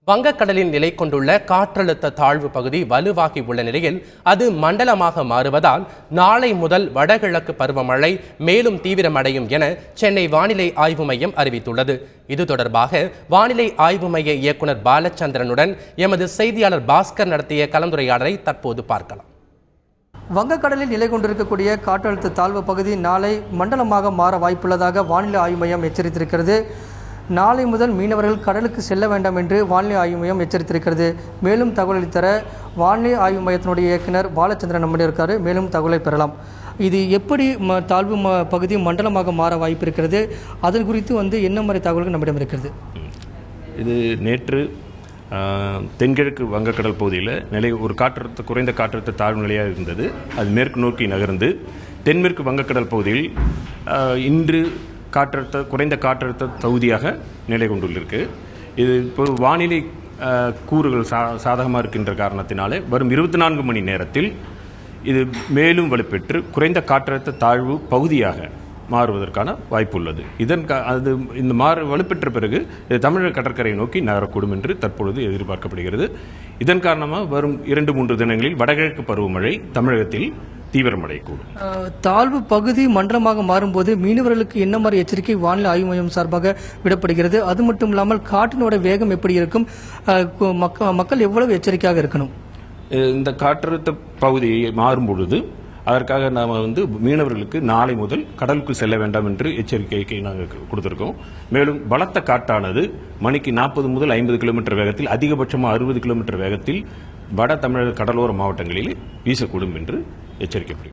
வங்கக்கடலில் நிலை கொண்டுள்ள காற்றழுத்த தாழ்வு பகுதி வலுவாகி உள்ள நிலையில் அது மண்டலமாக மாறுவதால் நாளை முதல் வடகிழக்கு பருவமழை மேலும் தீவிரமடையும் என சென்னை வானிலை ஆய்வு மையம் அறிவித்துள்ளது. இது தொடர்பாக வானிலை ஆய்வு மைய இயக்குநர் பாலச்சந்திரனுடன் எமது செய்தியாளர் பாஸ்கர் நடத்திய கலந்துரையாடலை தற்போது பார்க்கலாம். வங்கக்கடலில் நிலை கொண்டிருக்கக்கூடிய காற்றழுத்த தாழ்வு பகுதி நாளை மண்டலமாக மாற வாய்ப்புள்ளதாக வானிலை ஆய்வு மையம் எச்சரித்திருக்கிறது. நாளை முதல் மீனவர்கள் கடலுக்கு செல்ல வேண்டாம் என்று வானிலை ஆய்வு மையம் எச்சரித்திருக்கிறது. மேலும் தகவலை தர வானிலை ஆய்வு மையத்தினுடைய இயக்குனர் பாலச்சந்திரன் நம்முடைய இருக்காரு. மேலும் தகவலை பெறலாம். இது எப்படி தாழ்வு பகுதி மண்டலமாக மாற வாய்ப்பு இருக்கிறது, அதன் குறித்து என்ன மாதிரி தகவல்கள் நம்மிடம் இருக்கிறது? இது நேற்று தென்கிழக்கு வங்கக்கடல் பகுதியில் ஒரு குறைந்த காற்றழுத்த தாழ்வு நிலையாக இருந்தது. அது மேற்கு நோக்கி நகர்ந்து தென்மேற்கு வங்கக்கடல் பகுதியில் இன்று குறைந்த காற்றழுத்த பகுதியாக நிலை கொண்டுள்ளிருக்கு. இது இப்போ வானிலை கூறுகள் சாதகமாக இருக்கின்ற காரணத்தினாலே வரும் 24 மணி நேரத்தில் இது மேலும் வலுப்பெற்று குறைந்த காற்றழுத்த தாழ்வு பகுதியாக மாறுவதற்கான வாய்ப்பு உள்ளது. இந்த வலுப்பெற்ற பிறகு இது தமிழக கடற்கரை நோக்கி நகரக்கூடும் என்று தற்பொழுது எதிர்பார்க்கப்படுகிறது. இதன் காரணமாக வரும் 2-3 தினங்களில் வடகிழக்கு பருவமழை தமிழகத்தில் தீவிரமடையக்கூடும். தாழ்வு பகுதி மண்டலமாக மாறும்போது மீனவர்களுக்கு என்ன மாதிரி எச்சரிக்கை வானிலை ஆய்வு மையம் சார்பாக விடப்படுகிறது? அது மட்டும் இல்லாமல் காற்றினோட வேகம் எப்படி இருக்கும்? மக்கள் எவ்வளவு எச்சரிக்கையாக இருக்கணும்? இந்த காற்றழுத்த பகுதி மாறும் பொழுது அதற்காக நாம் மீனவர்களுக்கு நாளை முதல் கடலுக்கு செல்ல வேண்டாம் என்று எச்சரிக்கை நாங்கள் கொடுத்திருக்கோம். மேலும் பலத்த காற்றானது மணிக்கு 40 முதல் 50 கிலோமீட்டர் வேகத்தில், அதிகபட்சமாக 60 கிலோமீட்டர் வேகத்தில் வட தமிழக கடலோர மாவட்டங்களில் வீசக்கூடும் என்று எச்சரிக்கப்படுகிறது.